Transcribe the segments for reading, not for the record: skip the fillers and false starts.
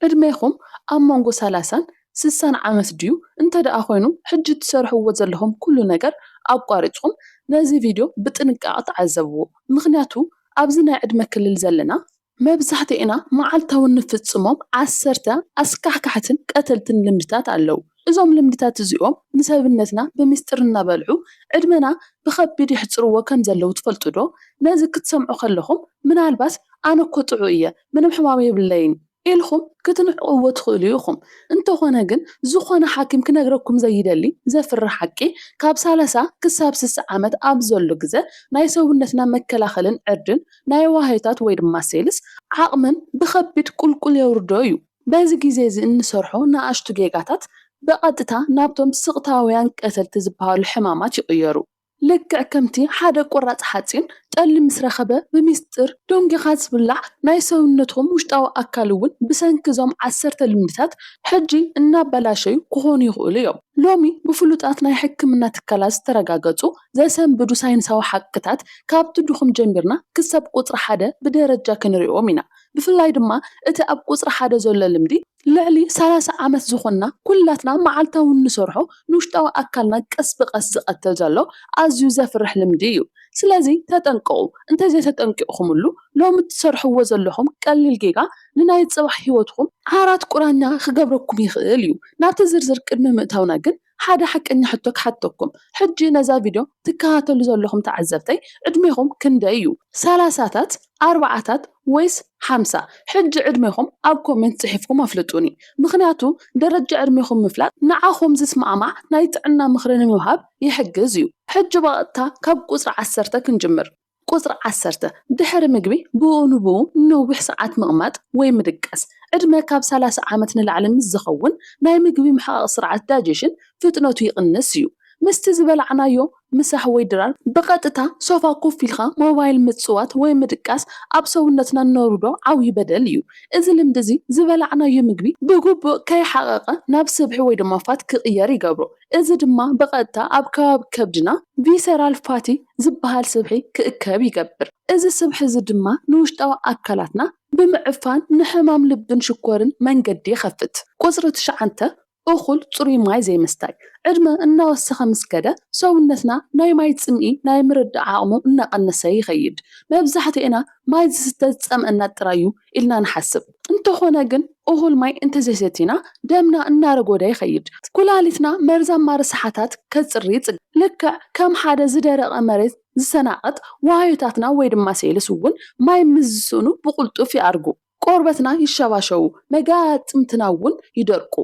ዕድሜኹም ኣብ መንጎ 30ን 60 ዓመት ድዩ? እንተደኣ ኮይኑ ሕጂ ትሰርሕዎ ዘለኹም ኩሉ ነገር ኣቋሪፅኩም ነዚ ቪድዮ ብጥንቃቐ ተዓዘብዎ። ምክንያቱ ኣብዚ ናይ ዕድመ ክልል ዘለና መብዛሕትኤና መዓልታዊ እንፍፅሞም 10 ኣስካሕካሕትን ቀተልትን ልምድታት ኣለዉ። እዞም ልምድታት እዚኦም ንሰብነትና ብምስጥር እናበልዑ ዕድመና ብከቢድ ይሕፅርዎ ከም ዘለዉ ትፈልጡ ዶ? ነዚ ክትሰምዑ ከለኹም ምናልባት ኣነ እኮ ጥዑ እየ ምንም ሕማም የብለይን ኢልኩም ክትንዕቅዎ ትኽእሉ ኢኹም። እንተኾነ ግን ዝኾነ ሓኪም ክነግረኩም ዘይደሊ ዘፍርሕ ሓቂ ካብ 30 ክሳብ 60 ዓመት ኣብ ዘሎ ግዜ ናይ ሰውነትና መከላኸልን ዕርድን ናይ ዋህይታት ወይ ድማ ሴልስ ዓቕምን ብከቢድ ቁልቁል የውርዶ እዩ። በዚ ግዜ እዚ እንሰርሖ ንኣሽቱ ጌጋታት በቐጥታ ናብቶም ስቕታውያን ቀተልቲ ዝበሃሉ ሕማማት ይቕየሩ። ልክዕ ከምቲ ሓደ ቁራፅ ሓፂን ጠሊ ምስ ረኸበ ብምስጥር ዶንጊኻ ዝብላዕ ናይ ሰውነትኩም ውሽጣዊ ኣካል እውን ብሰንኪ እዞም 10 ልምድታት ሕጂ እናበላሸዩ ክኾኑ ይኽእሉ እዮም። ሎሚ ብፍሉጣት ናይ ሕክምና ትካላት ዝተረጋገፁ ዘሰንብዱ ሳይንሳዊ ሓቅታት ካብቲ ድኹም ጀሚርና ክሳብ ቁፅሪ 1 ብደረጃ ክንሪኦም ኢና። ብፍላይ ድማ እቲ ኣብ ቁፅሪ 1 ዘሎ ልምዲ ልዕሊ 30 ዓመት ዝኾንና ኩላትና መዓልታዊ እንሰርሖ ንውሽጣዊ ኣካልና ቀስ ብቐስ ዝቐትል ዘሎ ኣዝዩ ዘፍርሕ ልምዲ እዩ። ስለዚ ተጠንቀቁ። እንተዘይተጠንቂቕኩምሉ ሎሚ ትሰርሕዎ ዘለኹም ቀሊል ጌጋ ንናይ ፅባሕ ሂወትኩም ዓራት ቁራኛ ክገብረኩም ይኽእል እዩ። ናብቲ ዝርዝር ቅድሚ ምእታውና ግን ሓደ ሓቀኛ ሕቶ ክሓተኩም። ሕጂ ነዛ ቪድዮ ትከታተሉ ዘለኹም ተዓዘብተይ ዕድሜኹም ክንደይ እዩ? 30ታት 40ታት ወይስ 50? ሕጂ ዕድሜኹም ኣብ ኮሜንት ፅሒፍኩም ኣፍልጡኒ። ምክንያቱ ደረጃ ዕድሜኹም ምፍላጥ ንዓኹም ዝስማዕማዕ ናይ ጥዕና ምክሪ ንምሃብ ይሕግዝ እዩ። ሕጂ በቐጥታ ካብ ቁፅሪ 10 ክንጅምር። ቁፅሪ 10 ድሕሪ ምግቢ ብኡ ንብኡ ነዊሕ ሰዓት ምቕማጥ ወይ ምድቃስ። ዕድመ ካብ 30 ዓመት ንላዕሊ ምስ ዝኸውን ናይ ምግቢ ምሕቃቕ ስርዓት ዳይጀሽን ፍጥነቱ ይቕንስ እዩ። ምስቲ ዝበላዕናዮ ምሳሕ ወይ ድራር በቐጥታ ሶፋ ኮፍ ኢልካ ሞባይል ምፅዋት ወይ ምድቃስ ኣብ ሰውነትና ነውርዶ ዓብይ በደል እዩ። እዚ ልምዲ እዚ ዝበላዕናዮ ምግቢ ብግቡእ ከይሓቐቐ ናብ ስብሒ ወይ ድማ ፋት ክቕየር ይገብሮ። እዚ ድማ በቐጥታ ኣብ ከባቢ ከብድና ቪሰራል ፋቲ ዝበሃል ስብሒ ክእከብ ይገብር። እዚ ስብሒ እዚ ድማ ንውሽጣዊ ኣካላትና ብምዕፋን ንሕማም ልብን ሽኮርን መንገዲ ይኸፍት። ቁፅሪ 9 እኹል ፅሩይ ማይ ዘይምስታይ። ዕድመ እናወሰኸ ምስ ከደ ሰውነትና ናይ ማይ ፅምኢ ናይ ምርዳእ ዓቕሙ እናቐነሰ ይኸይድ። መብዛሕትኤና ማይ ዝስተ ዝፀምአና ጥራይ እዩ ኢልና ንሓስብ። እንተኾነ ግን እኹል ማይ እንተዘይሰቲና ደምና እናረጎደ ይኸይድ። ኩላሊትና መርዛማ ርስሓታት ከፅሪ ይፅግም። ልክዕ ከም ሓደ ዝደረቐ መሬት ዝሰናቐጥ ዋህይታትና ወይ ድማ ሴልስ እውን ማይ ምስ ዝስእኑ ብቁልጡፍ ይኣርጉ። ቆርበትና ይሸባሸቡ፣ መጋጥምትና እውን ይደርቁ።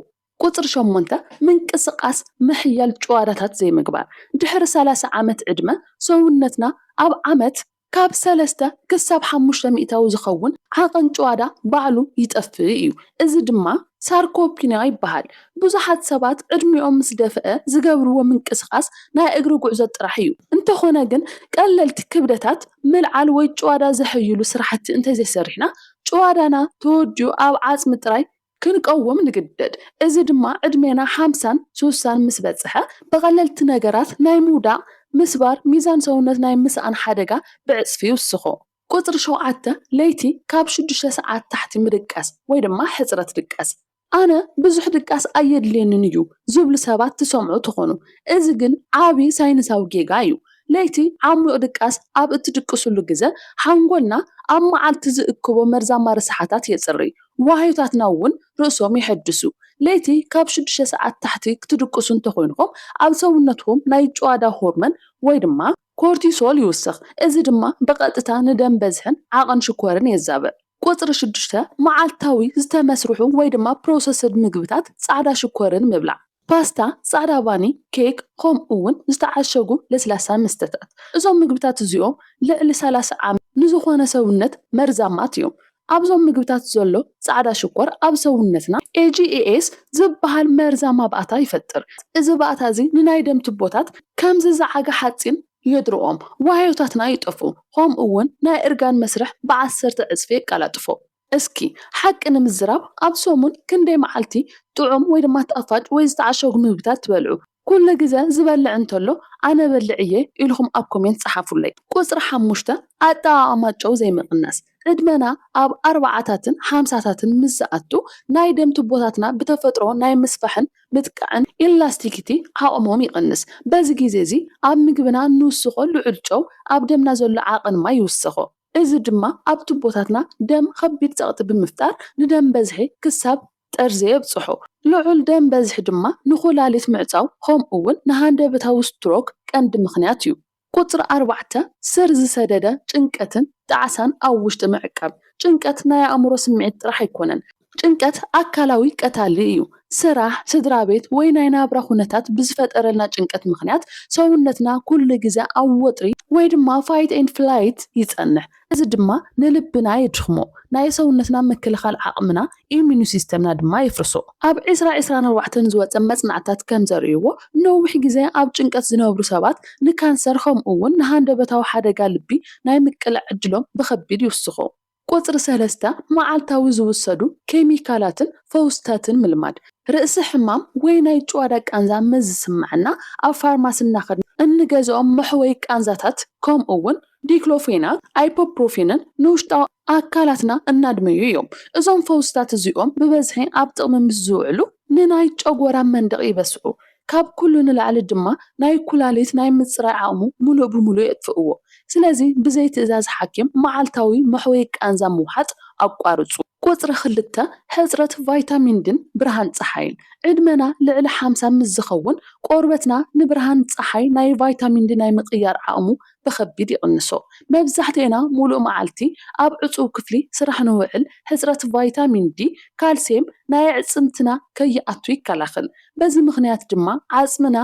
ቁፅሪ 8 ምንቅስቃስ ምሕያል ጭዋዳታት ዘይምግባር። ድሕሪ 30 ዓመት ዕድመ ሰውነትና ኣብ ዓመት ካብ 3 ክሳብ 5 ሚእታዊ ዝኸውን ዓቐን ጭዋዳ ባዕሉ ይጠፍእ እዩ። እዚ ድማ ሳርኮፒኒያ ይበሃል። ብዙሓት ሰባት ዕድሚኦም ምስ ደፍአ ዝገብርዎ ምንቅስቃስ ናይ እግሪ ጉዕዞ ጥራሕ እዩ። እንተኾነ ግን ቀለልቲ ክብደታት ምልዓል ወይ ጭዋዳ ዘሕይሉ ስራሕቲ እንተዘይሰሪሕና ጭዋዳና ተወዲኡ ኣብ ዓፅሚ ጥራይ ክንቀወም ንግደድ። እዚ ድማ ዕድሜና 50ን 60ን ምስ በፅሐ በቐለልቲ ነገራት ናይ ምውዳቕ ምስባር ሚዛን ሰውነት ናይ ምስኣን ሓደጋ ብዕፅፊ ይውስኾ። ቁፅሪ 7 ለይቲ ካብ 6 ሰዓት ታሕቲ ምድቃስ ወይ ድማ ሕፅረት ድቃስ። ኣነ ብዙሕ ድቃስ ኣየድልየንን እዩ ዝብሉ ሰባት ትሰምዑ ትኾኑ። እዚ ግን ዓብይ ሳይንሳዊ ጌጋ እዩ። ለይቲ ዓሚቕ ድቃስ ኣብ እትድቅስሉ ግዜ ሓንጎልና ኣብ መዓልቲ ዝእክቦ መርዛማ ርስሓታት የፅሪ። ዋህይታትና እውን ርእሶም ይሕድሱ። ለይቲ ካብ 6 ሰዓት ታሕቲ ክትድቅሱ እንተኮይንኩም ኣብ ሰውነትኩም ናይ ጭዋዳ ሆርመን ወይ ድማ ኮርቲሶል ይውስኽ። እዚ ድማ በቐጥታ ንደም በዝሕን ዓቐን ሽኮርን የዛብዕ። ቁፅሪ 6 መዓልታዊ ዝተመስርሑ ወይ ድማ ፕሮሰስድ ምግብታት ፃዕዳ ሽኮርን ምብላዕ። ፓስታ፣ ፃዕዳ ባኒ፣ ኬክ ከምኡ እውን ዝተዓሸጉ ለስላሳ መስተታት። እዞም ምግብታት እዚኦም ልዕሊ 30 ዓመት ንዝኾነ ሰውነት መርዛማት እዮም። ኣብዞም ምግብታት ዘሎ ፃዕዳ ሽኮር ኣብ ሰውነትና AGAS ዝበሃል መርዛማ ባእታ ይፈጥር። እዚ ባእታ እዚ ንናይ ደም ቱቦታት ከም ዝዘዓገ ሓፂን የድርኦም፣ ዋህይታትና ይጠፉ፣ ከምኡ እውን ናይ እርጋን መስርሕ ብ10 እጥፊ የቃላጥፎ። እስኪ ሓቂ ንምዝራብ ኣብ ሰሙን ክንደይ መዓልቲ ጥዑም ወይ ድማ ጣፋጭ ወይ ዝተዓሸጉ ምግብታት ትበልዑ? ኩሉ ግዜ ዝበልዕ እንተሎ ኣነ በልዕ እየ ኢልኩም ኣብ ኮሜንት ፀሓፉለይ። ቁፅሪ 5 ኣጠቓቕማ ጨው ዘይምቕናስ። ዕድመና ኣብ 40ታትን 50ታትን ምስ ዝኣቱ ናይ ደም ቱቦታትና ብተፈጥሮ ናይ ምስፋሕን ምጥቃዕን ኢላስቲኪቲ ዓቕሞም ይቕንስ። በዚ ግዜ እዚ ኣብ ምግብና ንውስኾ ልዑል ጨው ኣብ ደምና ዘሎ ዓቐን ማይ ይውስኾ። እዚ ድማ ኣብ ቱቦታትና ደም ከቢድ ፀቕጢ ብምፍጣር ንደም በዝሒ ክሳብ ጠርዚ የብፅሖ። ልዑል ደም በዝሒ ድማ ንኹላሊት ምዕፃው ከምኡ እውን ንሃንደበታዊ ስትሮክ ቀንዲ ምኽንያት እዩ። ቁፅሪ 4 ስር ዝሰደደ ጭንቀትን ጣዕሳን ኣብ ውሽጢ ምዕቃብ። ጭንቀት ናይ ኣእምሮ ስምዒት ጥራሕ ኣይኮነን። ጭንቀት ኣካላዊ ቀታሊ እዩ። ስራሕ፣ ስድራ ቤት ወይ ናይ ናብራ ኩነታት ብዝፈጠረልና ጭንቀት ምኽንያት ሰውነትና ኩሉ ግዜ ኣብ ወጥሪ ወይ ድማ ፋይት ኤንድ ፍላይት ይጸንሕ። እዚ ድማ ንልብና የድኽሞ፣ ናይ ሰውነትና ምክልኻል ዓቕምና ኢሚኒ ሲስተምና ድማ ይፍርሶ። ኣብ 2024 ዝወፀ መፅናዕትታት ከም ዘርእይዎ ነዊሕ ግዜ ኣብ ጭንቀት ዝነብሩ ሰባት ንካንሰር ከምኡ እውን ንሃንደበታዊ ሓደጋ ልቢ ናይ ምቅላዕ ዕድሎም ብከቢድ ይውስኾ። ቁፅሪ 3 መዓልታዊ ዝውሰዱ ኬሚካላትን ፈውስታትን ምልማድ። ርእሲ ሕማም ወይ ናይ ጭዋዳ ቃንዛ መዝ ዝስምዐና ኣብ ፋርማሲ እናኸድና እንገዝኦም መሕወይ ቃንዛታት ከምኡ እውን ዲክሎፌናክ፣ ኣይፖፕሮፊንን ንውሽጣዊ ኣካላትና እናድመዩ እዮም። እዞም ፈውስታት እዚኦም ብበዝሒ ኣብ ጥቕሚ ምስ ዝውዕሉ ንናይ ጨጎራ መንደቕ ይበስዑ። ካብ ኩሉ ንላዕሊ ድማ ናይ ኩላሊት ናይ ምፅራይ ዓቕሙ ሙሉእ ብሙሉእ የጥፍእዎ። ስለዚ ብዘይ ትእዛዝ ሓኪም መዓልታዊ መሕወይ ቃንዛ ምውሓጥ ኣቋርፁ። ቁፅሪ 2 ሕፅረት ቫይታሚን ዲን ብርሃን ፀሓይን። ዕድመና ልዕሊ 50 ምስ ዝኸውን ቆርበትና ንብርሃን ፀሓይ ናይ ቫይታሚን ዲ ናይ ምቕያር ዓቕሙ ብከቢድ ይቕንሶ። መብዛሕትአና ሙሉእ መዓልቲ ኣብ ዕፁብ ክፍሊ ስራሕ ንውዕል ሕፅረት ቫይታሚን ዲ ካልሲየም ናይ ኣዕፅምትና ከይኣቱ ይከላኸል። በዚ ምኽንያት ድማ ዓፅምና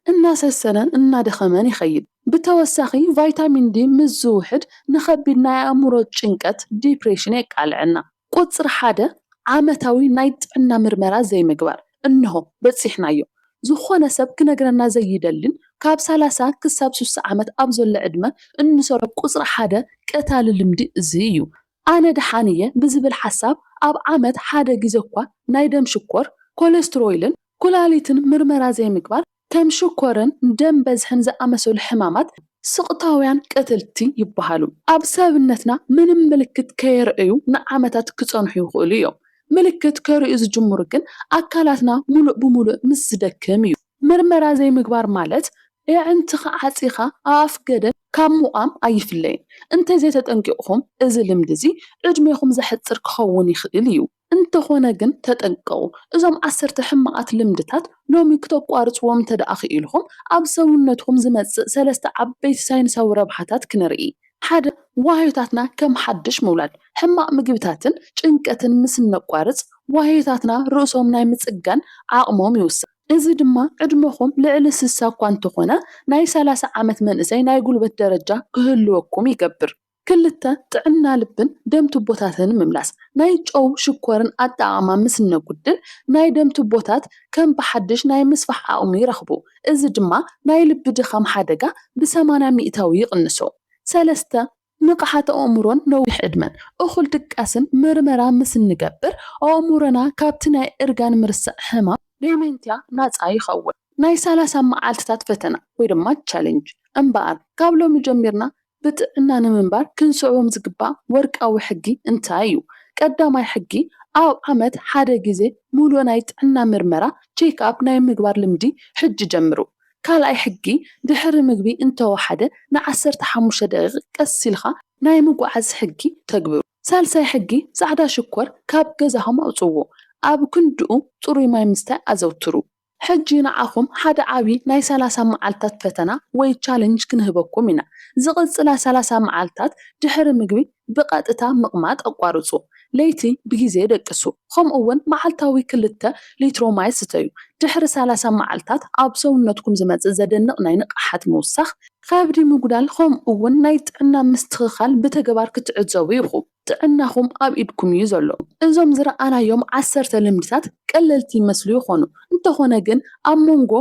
እናሰሰነን እናደኸመን ይኸይድ። ብተወሳኺ ቫይታሚን ዲ ምስ ዝውሕድ ንከቢድ ናይ ኣእምሮ ጭንቀት ዲፕሬሽን የቃልዐና። ቁፅሪ 1 ዓመታዊ ናይ ጥዕና ምርመራ ዘይምግባር። እንሆ በፂሕናዮ። ዝኾነ ሰብ ክነግረና ዘይደልን ካብ 30 ክሳብ 60 ዓመት ኣብ ዘሎ ዕድመ እንሰርሖ ቁፅሪ 1 ቀታሊ ልምዲ እዚ እዩ። ኣነ ድሓንየ ብዝብል ሓሳብ ኣብ ዓመት ሓደ ግዜ እኳ ናይ ደም ሽኮር፣ ኮሌስትሮልን ኩላሊትን ምርመራ ዘይምግባር ከም ሽኮርን ደም በዝሕን ዝኣመሰሉ ሕማማት ስቕታውያን ቀትልቲ ይበሃሉ። ኣብ ሰብነትና ምንም ምልክት ከየርእዩ ንዓመታት ክፀንሑ ይኽእሉ እዮም። ምልክት ከርእዩ ዝጅምሩ ግን ኣካላትና ሙሉእ ብሙሉእ ምስ ዝደክም እዩ። ምርመራ ዘይምግባር ማለት የዕንትኻ ዓፂኻ ኣፍ ገደም ካብ ምቋም ኣይፍለይን። እንተዘይተጠንቂቕኹም እዚ ልምዲ እዚ ዕድሜኹም ዘሕፅር ክኸውን ይኽእል እዩ። እንተኾነ ግን ተጠንቀቑ። እዞም 10 ሕማቃት ልምድታት ሎሚ ክተቋርፅዎም እንተደኣ ክኢልኹም ኣብ ሰውነትኩም ዝመፅእ 3 ዓበይቲ ሳይንሳዊ ረብሓታት ክንርኢ። 1 ዋህዮታትና ከም ሓድሽ ምውላድ። ሕማቅ ምግብታትን ጭንቀትን ምስ ነቋርፅ ዋህዮታትና ርእሶም ናይ ምፅጋን ዓቕሞም ይውስኽ። እዚ ድማ ዕድመኹም ልዕሊ 60 እኳ እንተኾነ ናይ 30 ዓመት መንእሰይ ናይ ጉልበት ደረጃ ክህልወኩም ይገብር። 2 ጥዕና ልብን ደም ቱቦታትን ምምላስ። ናይ ጨው ሽኮርን ኣጠቓቕማ ምስ ነጉድል ናይ ደም ቱቦታት ከም ብሓድሽ ናይ ምስፋሕ ዓቕሚ ይረኽቡ። እዚ ድማ ናይ ልቢ ድኻም ሓደጋ ብ80% ይቕንሶ። 3 ንቕሓት ኣእምሮን ነዊሕ ዕድመን። እኹል ድቃስን ምርመራ ምስ እንገብር ኣእምሮና ካብቲ ናይ እርጋን ምርሳዕ ሕማም ዴሜንትያ ናፃ ይኸውን። ናይ 30 መዓልትታት ፈተና ወይ ድማ ቻሌንጅ እምበኣር ካብ ሎሚ ጀሚርና ብጥዕና ንምንባር ክንስዕቦም ዝግባእ ወርቃዊ ሕጊ እንታይ እዩ? ቀዳማይ ሕጊ ኣብ ዓመት ሓደ ግዜ ሙሉእ ናይ ጥዕና ምርመራ ቼክኣፕ ናይ ምግባር ልምዲ ሕጂ ጀምሩ። ካልኣይ ሕጊ ድሕሪ ምግቢ እንተወሓደ ን15 ደቂቕ ቀስ ኢልኻ ናይ ምጉዓዝ ሕጊ ተግብሩ። ሳልሳይ ሕጊ ፃዕዳ ሽኮር ካብ ገዛኹም ኣውፅዎ። ኣብ ክንድኡ ፅሩይ ማይ ምስታይ ኣዘውትሩ። ሕጂ ንዓኹም ሓደ ዓብይ ናይ 30 መዓልታት ፈተና ወይ ቻሌንጅ ክንህበኩም ኢና። ዝቕፅላ 30 መዓልታት ድሕሪ ምግቢ ብቐጥታ ምቕማጥ ኣቋርፁ። ለይቲ ብግዜ ደቅሱ። ከምኡ እውን መዓልታዊ 2 ሊትሮ ማይ ስተዩ። ድሕሪ 30 መዓልታት ኣብ ሰውነትኩም ዝመፅእ ዘደንቕ ናይ ንቕሓት ምውሳኽ፣ ከብዲ ምጉዳል ከምኡ እውን ናይ ጥዕና ምስትኽኻል ብተግባር ክትዕዘቡ ኢኹም። ጥዕናኹም ኣብ ኢድኩም እዩ ዘሎ። እዞም ዝረኣናዮም 10 ልምድታት ቀለልቲ ይመስሉ ይኾኑ። እንተኾነ ግን ኣብ መንጎ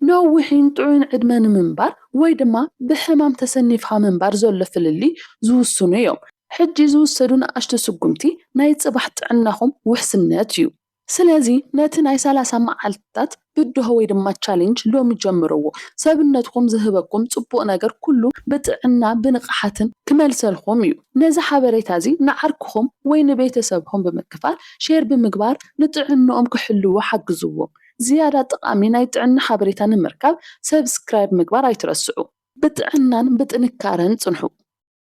ነዊሕን ጥዑይን ዕድመ ንምንባር ወይ ድማ ብሕማም ተሰኒፍኻ ምንባር ዘሎ ፍልሊ ዝውስኑ እዮም። ሕጂ ዝውሰዱ ንኣሽቱ ስጉምቲ ናይ ፅባሕ ጥዕናኹም ውሕስነት እዩ። ስለዚ ነቲ ናይ 30 መዓልትታት ህድሆ ወይ ድማ ቻሌንጅ ሎሚ ጀምርዎ ሰብነትኩም ዝህበኩም ጽቡቕ ነገር ኩሉ ብጥዕና ብንቕሓትን ክመልሰልኩም እዩ ነዚ ሓበሬታ እዚ ንዓርክኹም ወይ ንቤተሰብኩም ብምክፋል ሼር ብምግባር ንጥዕንኦም ክሕልዎ ሓግዝዎ ዝያዳ ጠቃሚ ናይ ጥዕና ሓበሬታ ንምርካብ ሰብስክራይብ ምግባር ኣይትረስዑ ብጥዕናን ብጥንካረን ጽንሑ